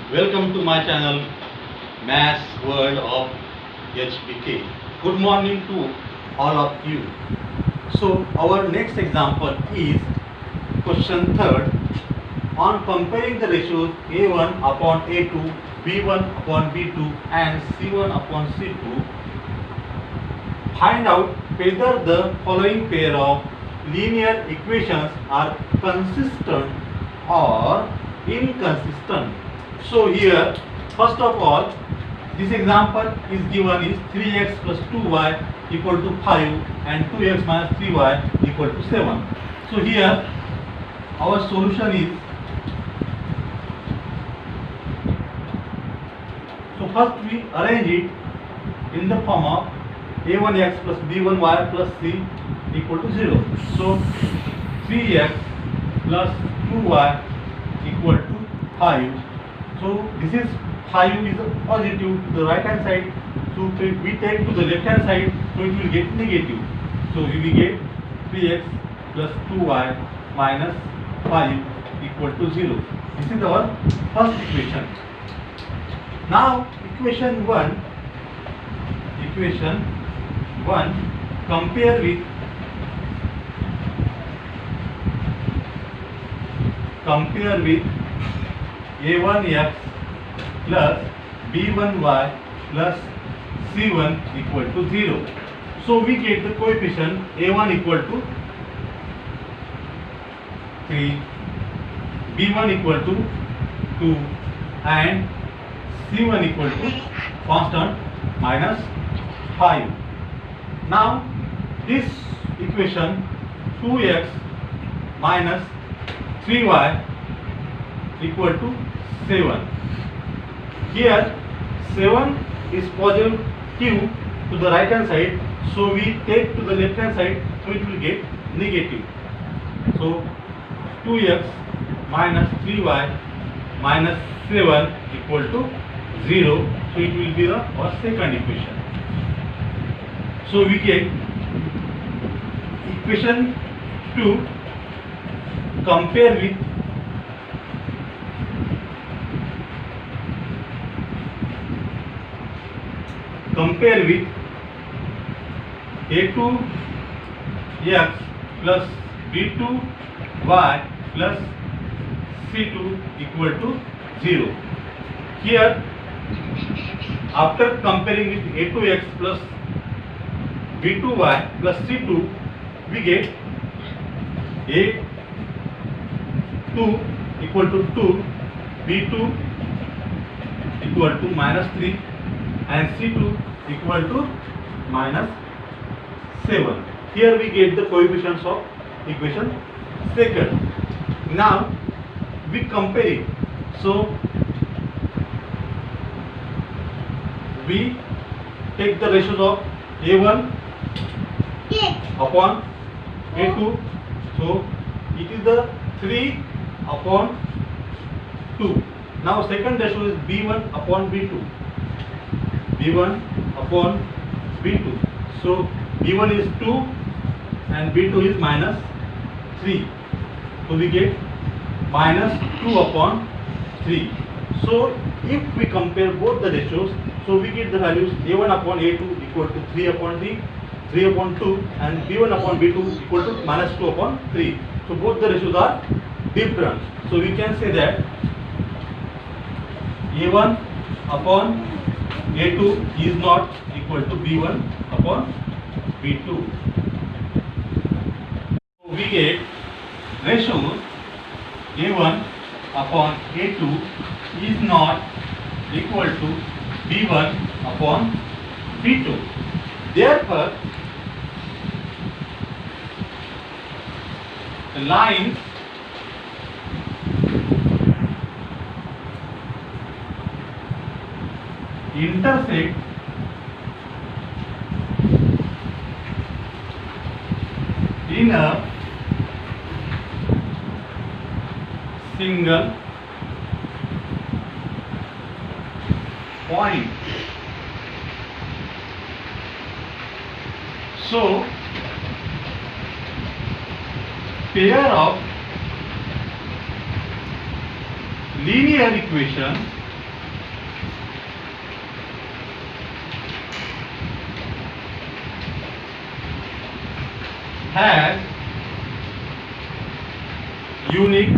Welcome to my channel Maths World of HPK. Good morning to all of you. So our next example is question third on comparing the ratios A1 upon A2, B1 upon B2 and C1 upon C2. Find out whether the following pair of linear equations are consistent or inconsistent. So here, first of all, this example is given is 3x plus 2y equal to 5 and 2x minus 3y equal to 7. So here, our solution is, so first we arrange it in the form of a1x plus b1y plus c equal to 0. So 3x plus 2y equal to 5. So this is 5 is positive to the right hand side. So if we take to the left hand side, so it will get negative. So we will get 3x plus 2y minus 5 equal to 0. This is our first equation. Now equation 1 compare with a1x plus b1y plus c1 equal to 0. So we get the coefficient a1 equal to 3, b1 equal to 2 and c1 equal to constant minus 5. Now this equation 2x minus 3y equal to 7. Here 7 is positive to the right hand side, so we take to the left hand side, so it will get negative. So 2x minus 3y minus 7 equal to 0. So it will be our second equation. So we get equation 2 compare with a2x plus b2y plus c2 equal to 0. Here after comparing with a2x plus b2y plus c2, we get a2 equal to 2, b2 equal to minus 3 and c2 equal to minus 7. Here we get the coefficients of equation second. Now we compare it. So we take the ratios of a1 upon a2. So it is the 3 upon 2. Now second ratio is b1 upon b2. b1 upon b2. So b1 is 2 and b2 is minus 3. So we get minus 2 upon 3. So if we compare both the ratios, so we get the values a1 upon a2 equal to 3 upon 3, 3 upon 2 and b1 upon b2 equal to minus 2 upon 3. So both the ratios are different. So we can say that a1 upon a2 is not equal to b1 upon b2. So we get ratios a1 upon a2 is not equal to b1 upon b2. Therefore, the lines intersect in a single point. So pair of linear equation has unique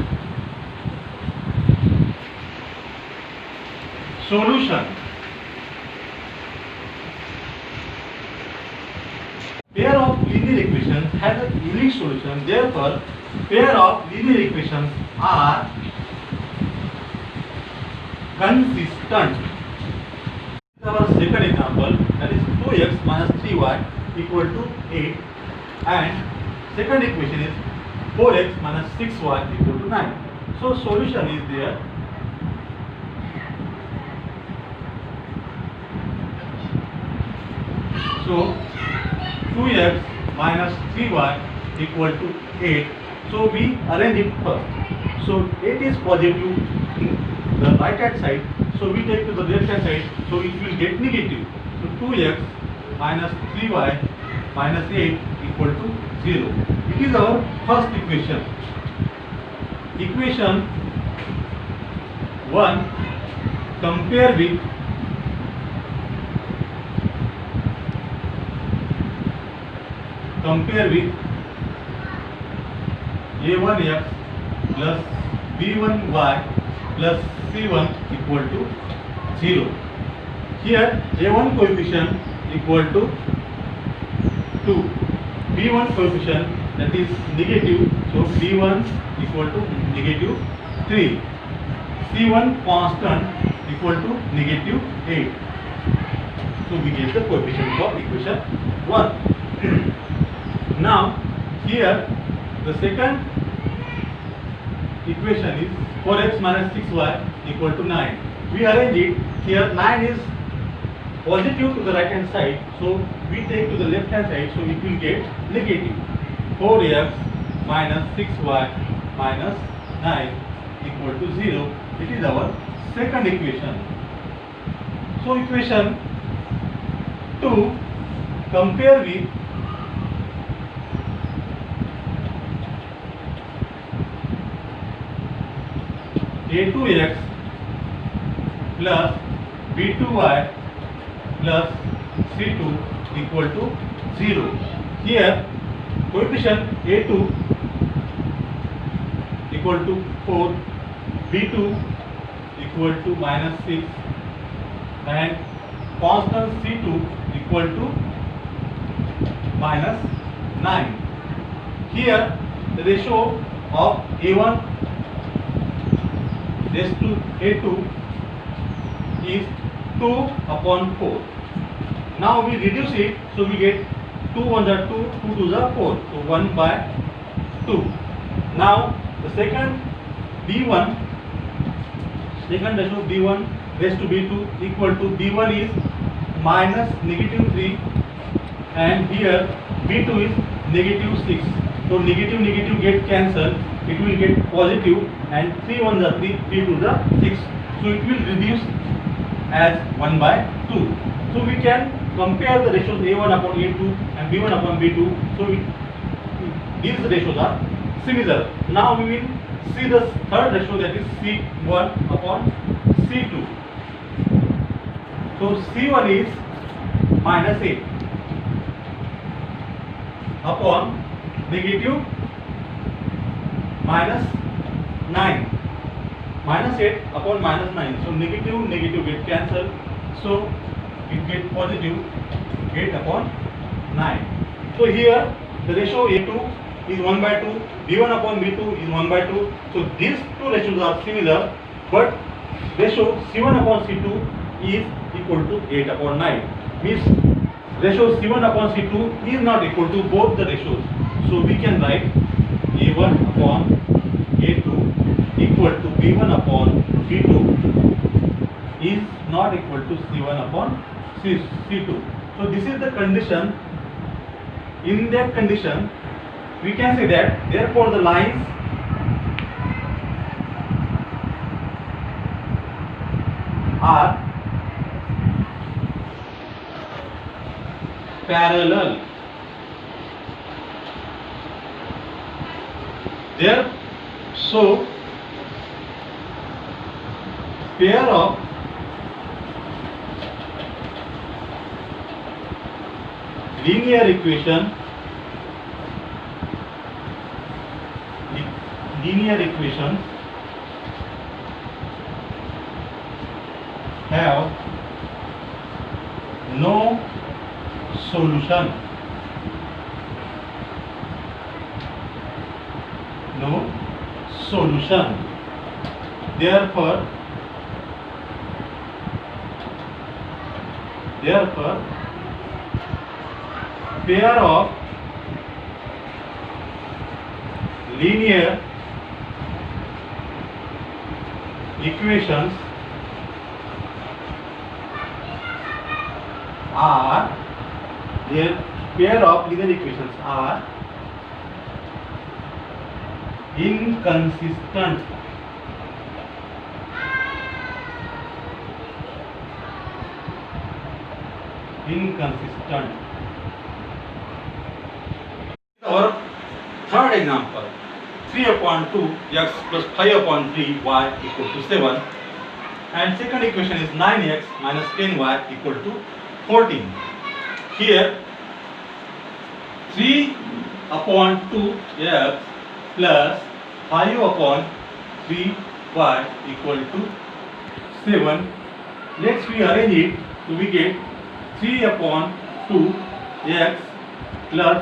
solution. Pair of linear equations has a unique solution. Therefore, pair of linear equations are consistent. This is our second example, that is 2x minus 3y equal to 8, and second equation is 4x minus 6y equal to 9. So solution is there. So 2x minus 3y equal to 8. So we arrange it first. So 8 is positive in the right hand side. So we take to the left hand side. So it will get negative. So 2x minus 3y minus 8 equal to 0. It is our first equation. Equation 1 compare with a1x plus b1y plus c1 equal to 0. Here a1 coefficient equal to 2, b1 coefficient, that is negative, so b1 equal to negative 3, c1 constant equal to negative 8. So we get the coefficient for equation 1. Now here the second equation is 4x minus 6y equal to 9. We arrange it. Here 9 is positive to the right hand side, so we take to the left hand side, so it will get negative. 4x minus 6y minus 9 equal to 0. It is our second equation. So equation 2 compare with a2x plus b2y plus c2 equal to 0. Here coefficient a2 equal to 4, b2 equal to minus 6, and constant c2 equal to minus 9. Here the ratio of a1 raised to a2 is 2 upon 4. Now we reduce it, so we get 2 1 are 2, 2 2 are 4, so 1 by 2. Now the second b1, second ratio b1 raised to b2 equal to b1 is minus negative 3, and here b2 is negative 6. So negative negative get cancelled, it will get positive, and 3 1 are 3, 3 2 are 6. So it will reduce as 1 by 2. So we can compare the ratios a1 upon a2 and b1 upon b2. So these ratios are similar. Now we will see the third ratio, that is c1 upon c2. So c1 is minus 8 upon negative minus 9. Minus 8 upon minus 9. So negative negative get cancelled. So it get positive 8 upon 9. So here the ratio a2 is 1 by 2, b1 upon b2 is 1 by 2. So these two ratios are similar, but ratio c1 upon c2 is equal to 8 upon 9. Means ratio c1 upon c2 is not equal to both the ratios. So we can write a1 upon a2 equal to b1 upon b2 is not equal to c1 upon c2. So this is the condition. In that condition, we can say that therefore the lines are parallel. So pair of linear equation linear equations have no solution. No solution. Therefore, pair of linear equations are inconsistent. Our third example, 3/2 x plus 5/3 y equal to 7, and second equation is 9x minus 10y equal to 14. Here 3/2x plus 5/3y equal to 7. Let's rearrange it. So we get 3/2x plus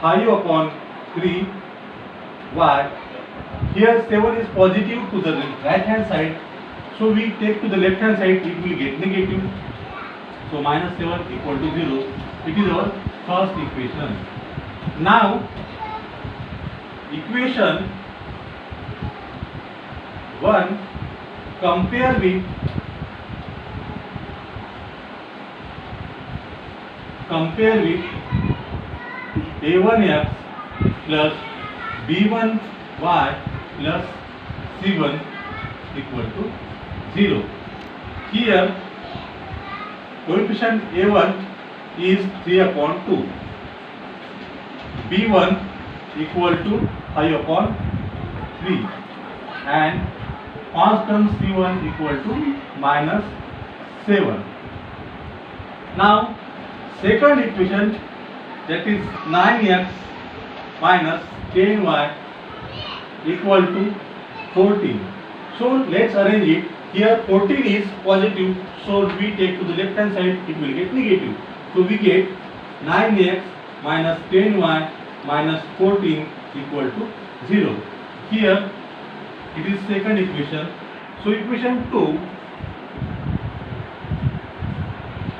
5/3y. Here 7 is positive to the right hand side, so we take to the left hand side, it will get negative. So minus 7 equal to 0. It is our first equation. Now equation 1 compare with a1x plus b1y plus c1 equal to 0. Here coefficient a1 is 3/2, b1 equal to 5/3, and constant c1 equal to minus 7. Now second equation, that is 9x minus 10y equal to 14. So let's arrange it. Here 14 is positive, so we take to the left hand side, it will get negative. So we get 9x minus 10y minus 14 equal to 0. Here it is second equation. So equation 2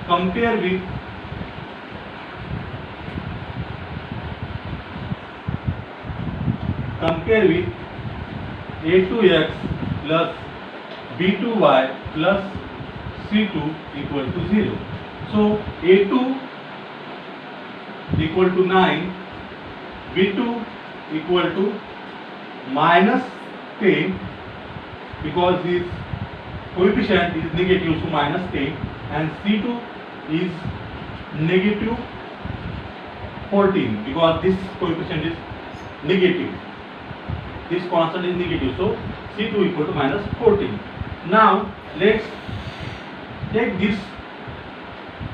compare with a2x plus b2y plus c2 equal to 0. So a2 equal to 9, b2 equal to minus 10, because this coefficient is negative, so minus 10, and c2 is negative 14, because this coefficient is negative. This constant is negative, so c2 equal to minus 14. Now let's take this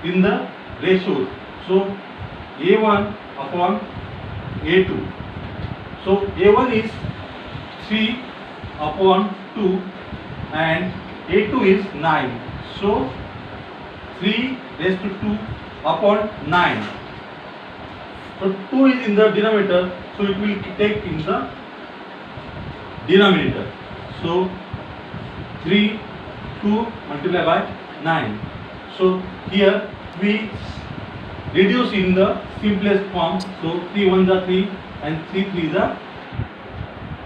in the ratios. So a1 upon a2. So a1 is 3/2 and a2 is 9. So 3/2/9. So 2 is in the denominator, so it will take in the denominator. So 2 multiplied by 9. So here we reduce in the simplest form. So 3 1s are 3 and 3 3s are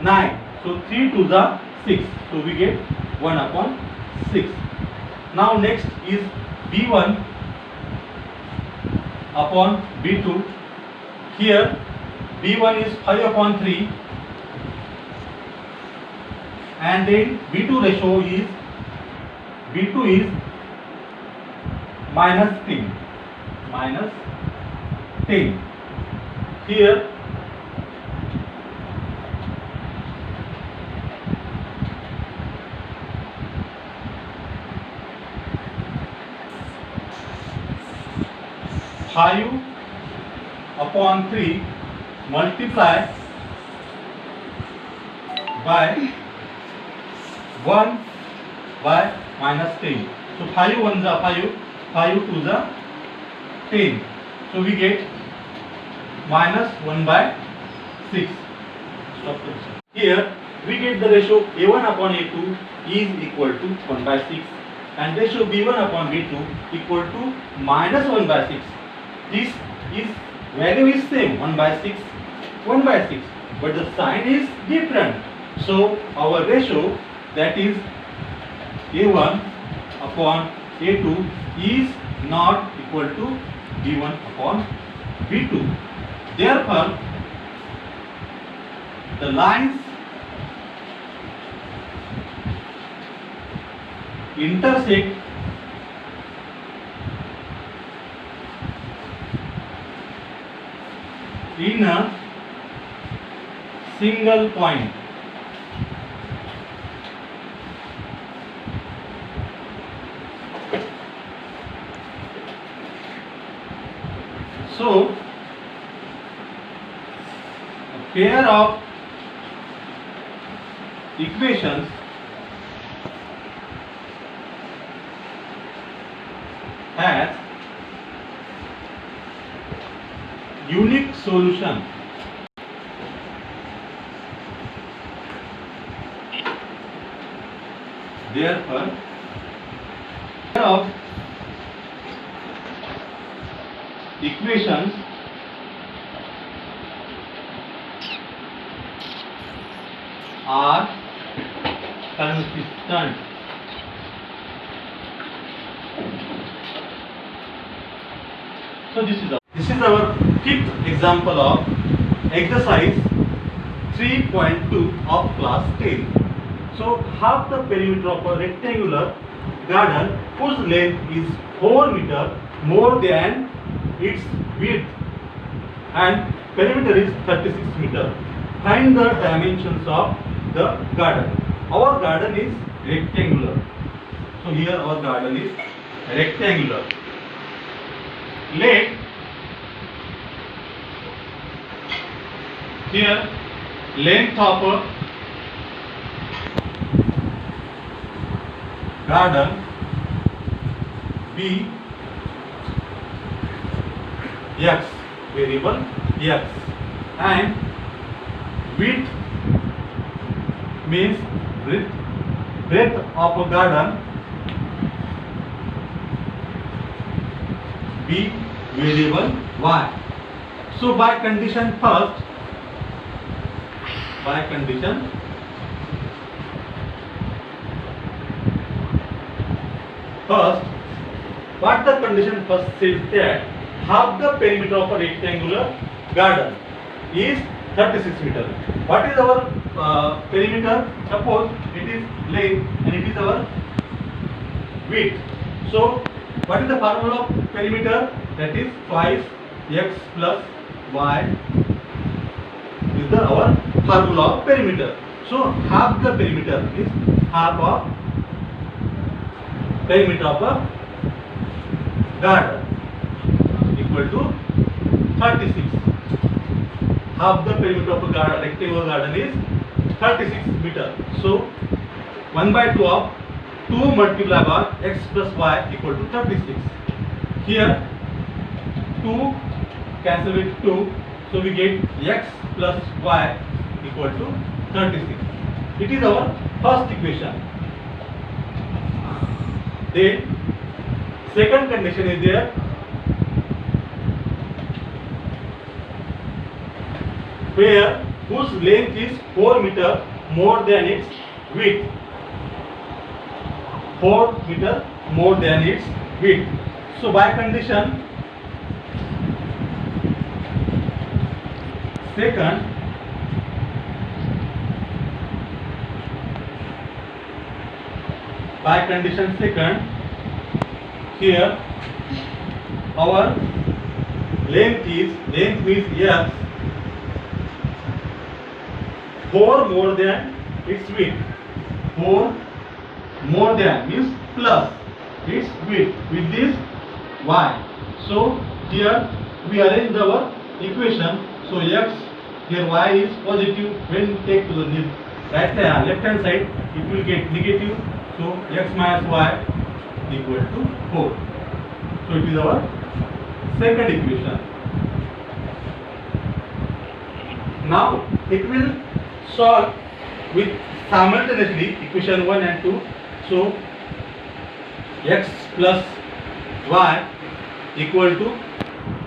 9. So 3 2s are 6. So we get 1/6. Now next is b1 upon b2. Here b1 is 5/3, and then b2 ratio is minus 10. Here five upon 3 multiply by 1 by minus 10. So 5 1 is 5, 5 2 is 10. So we get minus 1 by 6. Stop this. Here we get the ratio A1 upon A2 is equal to 1 by 6 and ratio B1 upon B2 equal to minus 1 by 6. This is value is same 1 by 6, 1 by 6, but the sign is different. So our ratio, that is A1 upon A2, is not equal to B1 upon B2. Therefore, the lines intersect in a single point. So, a pair of equations has unique solution. Therefore, pair of equations are consistent. So this is our fifth example of exercise 3.2 of class 10. So half the perimeter of a rectangular garden whose length is 4 meter more than its width and perimeter is 36 meter. Find the dimensions of the garden. Our garden is rectangular. So here our garden is rectangular. Let here length of a garden be x, variable x, and width means breadth of a garden be variable y. So by condition first, what the condition first says that half the perimeter of a rectangular garden is 36 meter. What is our perimeter? Suppose it is length and it is our width. So what is the formula of perimeter? That is twice x plus y is our formula of perimeter. So half the perimeter is half of perimeter of a garden equal to 36. Half the perimeter of a garden, rectangular garden is 36 meter. So 1 by 2 of 2 multiplied by x plus y equal to 36. Here 2 cancel with 2, so we get x plus y equal to 36. It is our first equation. Then second condition is there. Where whose length is 4 meter more than its width. 4 meter more than its width. So by condition second, here our length means x, 4 more than its width. 4 more than means plus its width with this y. So here we arrange our equation. So x, here y is positive when take to the left hand side, it will get negative. So x minus y equal to 4. So it is our second equation. Now it will solve with simultaneously equation 1 and 2. So x plus y equal to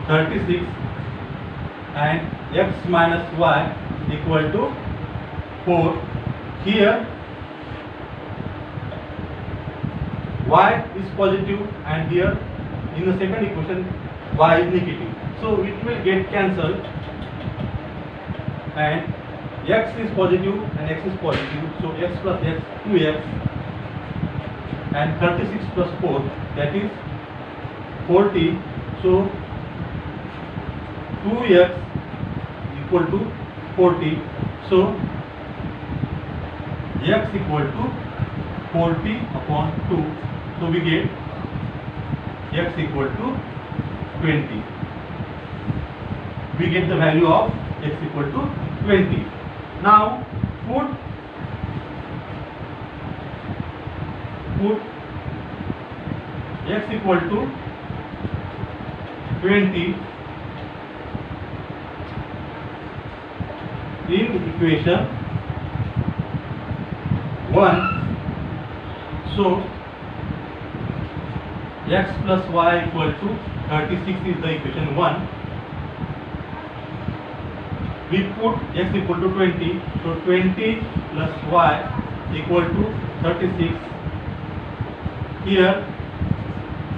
36 and x minus y equal to 4. Here y is positive and here in the second equation y is negative. So it will get cancelled and x is positive and x is positive. So x plus x 2x and 36 plus 4 that is 40. So 2x equal to 40. So x equal to 40 upon 2. So we get x equal to 20. We get the value of x equal to 20. Now put x equal to 20 in equation 1. So x plus y equal to 36 is the equation 1. We put x equal to 20. So 20 plus y equal to 36. Here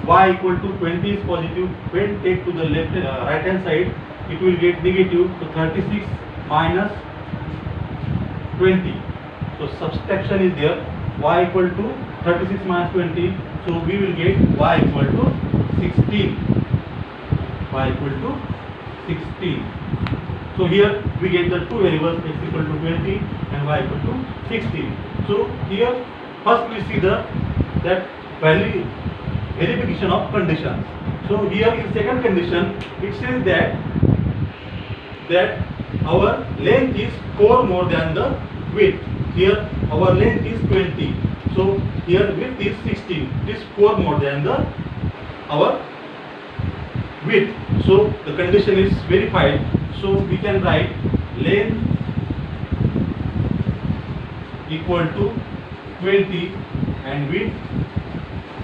y equal to 20 is positive. When take to the left right hand side, it will get negative. So 36 minus 20. So subtraction is there. Y equal to 36 minus 20. So we will get y equal to 16. Y equal to 16. So here we get the two variables x equal to 20 and y equal to 16. So here first we see that value verification of conditions. So here in second condition it says that our length is 4 more than the width. Here our length is 20. So here width is 16. It is 4 more than our width. So the condition is verified. So we can write length equal to 20 and width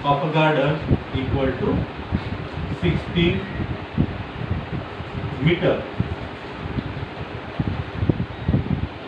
of a girder equal to 16 meter.